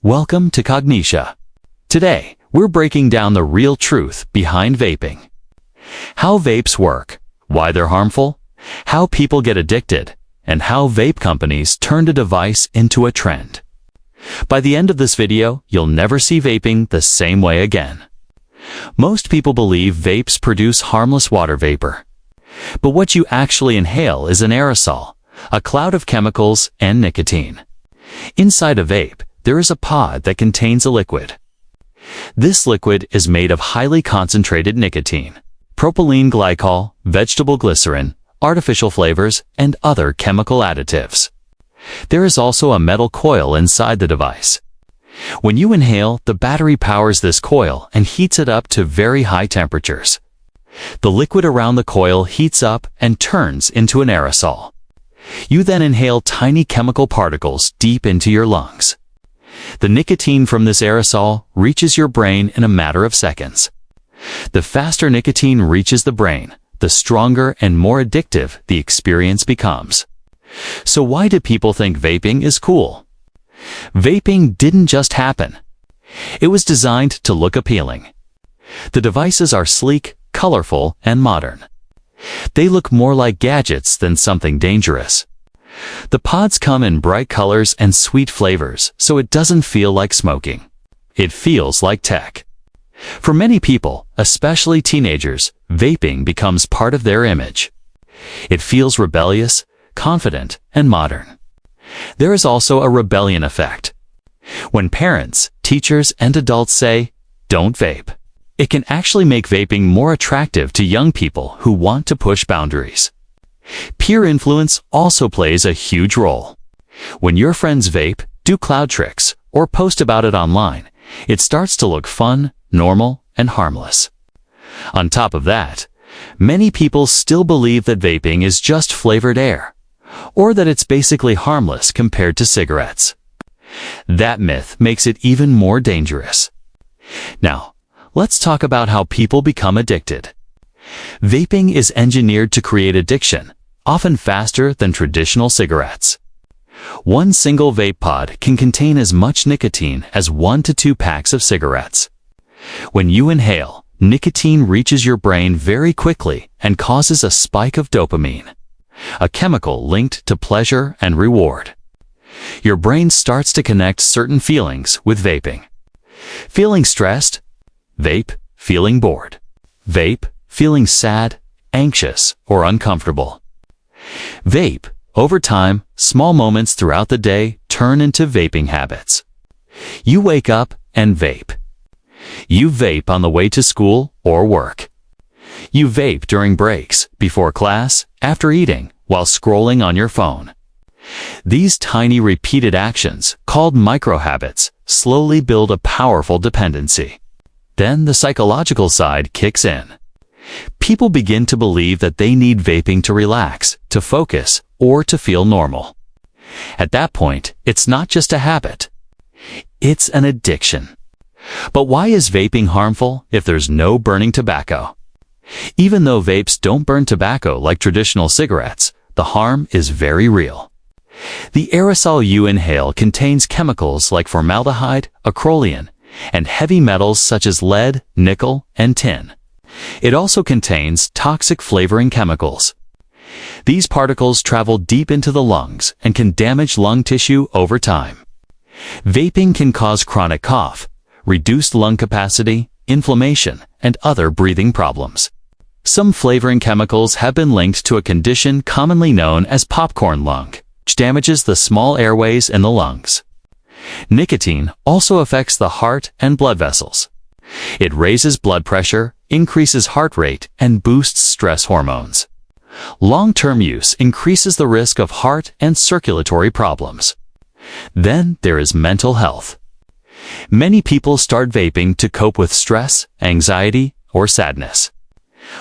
Welcome to Cognitia. Today, we're breaking down the real truth behind vaping. How vapes work, why they're harmful, how people get addicted, and how vape companies turned a device into a trend. By the end of this video, you'll never see vaping the same way again. Most people believe vapes produce harmless water vapor. But what you actually inhale is an aerosol, a cloud of chemicals and nicotine. Inside a vape, there is a pod that contains a liquid. This liquid is made of highly concentrated nicotine, propylene glycol, vegetable glycerin, artificial flavors, and other chemical additives. There is also a metal coil inside the device. When you inhale, the battery powers this coil and heats it up to very high temperatures. The liquid around the coil heats up and turns into an aerosol. You then inhale tiny chemical particles deep into your lungs. The nicotine from this aerosol reaches your brain in a matter of seconds. The faster nicotine reaches the brain, the stronger and more addictive the experience becomes. So why do people think vaping is cool? Vaping didn't just happen. It was designed to look appealing. The devices are sleek, colorful, and modern. They look more like gadgets than something dangerous. The pods come in bright colors and sweet flavors, so it doesn't feel like smoking. It feels like tech. For many people, especially teenagers, vaping becomes part of their image. It feels rebellious, confident, and modern. There is also a rebellion effect. When parents, teachers, and adults say, "Don't vape," it can actually make vaping more attractive to young people who want to push boundaries. Peer influence also plays a huge role. When your friends vape, do cloud tricks, or post about it online, it starts to look fun, normal, and harmless. On top of that, many people still believe that vaping is just flavored air, or that it's basically harmless compared to cigarettes. That myth makes it even more dangerous. Now, let's talk about how people become addicted. Vaping is engineered to create addiction, often faster than traditional cigarettes. One single vape pod can contain as much nicotine as 1 to 2 packs of cigarettes. When you inhale, nicotine reaches your brain very quickly and causes a spike of dopamine, a chemical linked to pleasure and reward. Your brain starts to connect certain feelings with vaping. Feeling stressed? Vape. Feeling bored? Vape. Feeling sad, anxious, or uncomfortable? Vape. Over time, small moments throughout the day turn into vaping habits. You wake up and vape. You vape on the way to school or work. You vape during breaks, before class, after eating, while scrolling on your phone. These tiny repeated actions, called microhabits, slowly build a powerful dependency. Then the psychological side kicks in. People begin to believe that they need vaping to relax, to focus, or to feel normal. At that point, it's not just a habit. It's an addiction. But why is vaping harmful if there's no burning tobacco? Even though vapes don't burn tobacco like traditional cigarettes, the harm is very real. The aerosol you inhale contains chemicals like formaldehyde, acrolein, and heavy metals such as lead, nickel, and tin. It also contains toxic flavoring chemicals. These particles travel deep into the lungs and can damage lung tissue over time. Vaping can cause chronic cough, reduced lung capacity, inflammation, and other breathing problems. Some flavoring chemicals have been linked to a condition commonly known as popcorn lung, which damages the small airways in the lungs. Nicotine also affects the heart and blood vessels. It raises blood pressure, increases heart rate, and boosts stress hormones. Long-term use increases the risk of heart and circulatory problems. Then there is mental health. Many people start vaping to cope with stress, anxiety, or sadness.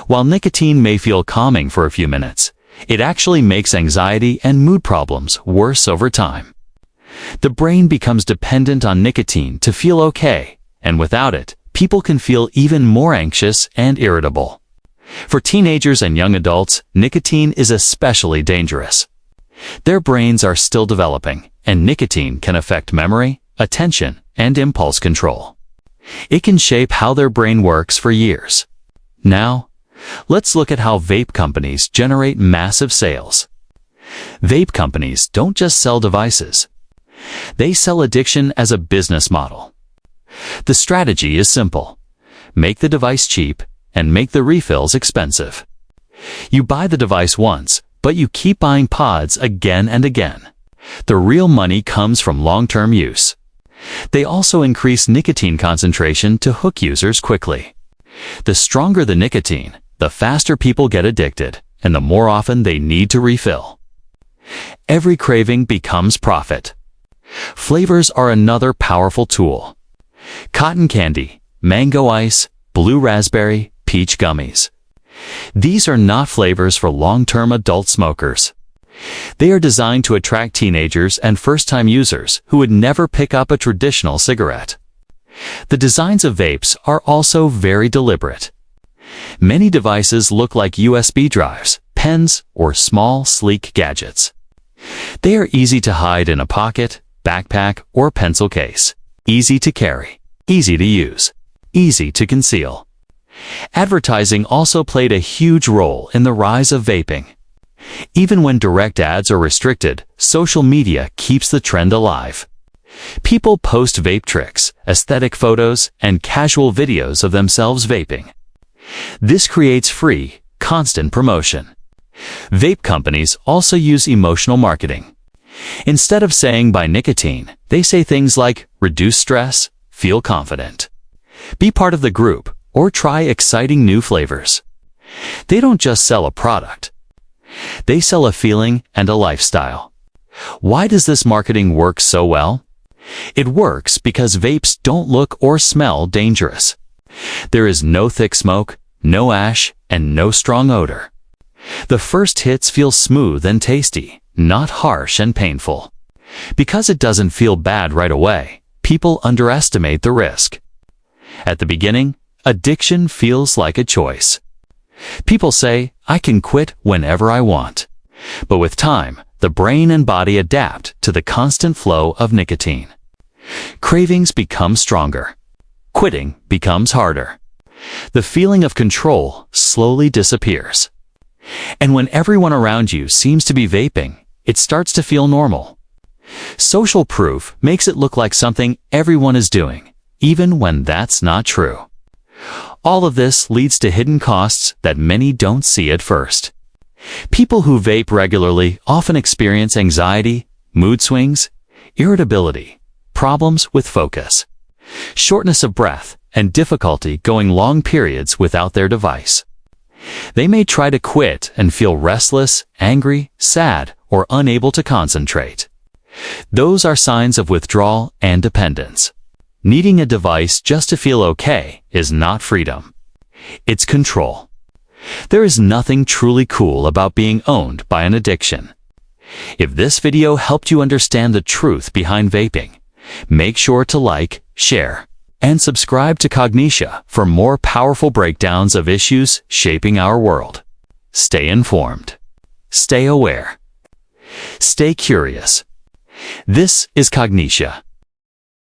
While nicotine may feel calming for a few minutes, it actually makes anxiety and mood problems worse over time. The brain becomes dependent on nicotine to feel okay, and without it, people can feel even more anxious and irritable. For teenagers and young adults, nicotine is especially dangerous. Their brains are still developing, and nicotine can affect memory, attention, and impulse control. It can shape how their brain works for years. Now, let's look at how vape companies generate massive sales. Vape companies don't just sell devices. They sell addiction as a business model. The strategy is simple. Make the device cheap and make the refills expensive. You buy the device once, but you keep buying pods again and again. The real money comes from long-term use. They also increase nicotine concentration to hook users quickly. The stronger the nicotine, the faster people get addicted, and the more often they need to refill. Every craving becomes profit. Flavors are another powerful tool. Cotton candy, mango ice, blue raspberry, peach gummies. These are not flavors for long-term adult smokers. They are designed to attract teenagers and first-time users who would never pick up a traditional cigarette. The designs of vapes are also very deliberate. Many devices look like USB drives, pens, or small, sleek gadgets. They are easy to hide in a pocket, backpack, or pencil case. Easy to carry, easy to use, easy to conceal. Advertising also played a huge role in the rise of vaping. Even when direct ads are restricted, social media keeps the trend alive. People post vape tricks, aesthetic photos, and casual videos of themselves vaping. This creates free, constant promotion. Vape companies also use emotional marketing. Instead of saying buy nicotine, they say things like reduce stress, feel confident, be part of the group, or try exciting new flavors. They don't just sell a product. They sell a feeling and a lifestyle. Why does this marketing work so well? It works because vapes don't look or smell dangerous. There is no thick smoke, no ash, and no strong odor. The first hits feel smooth and tasty, not harsh and painful. Because it doesn't feel bad right away, people underestimate the risk. At the beginning, addiction feels like a choice. People say, I can quit whenever I want. But with time, the brain and body adapt to the constant flow of nicotine. Cravings become stronger. Quitting becomes harder. The feeling of control slowly disappears. And when everyone around you seems to be vaping, it starts to feel normal. Social proof makes it look like something everyone is doing, even when that's not true. All of this leads to hidden costs that many don't see at first. People who vape regularly often experience anxiety, mood swings, irritability, problems with focus, shortness of breath, and difficulty going long periods without their device. They may try to quit and feel restless, angry, sad, or unable to concentrate. Those are signs of withdrawal and dependence. Needing a device just to feel okay is not freedom. It's control. There is nothing truly cool about being owned by an addiction. If this video helped you understand the truth behind vaping, make sure to like, share, and subscribe to Cognitia for more powerful breakdowns of issues shaping our world. Stay informed. Stay aware. Stay curious. This is Cognitia.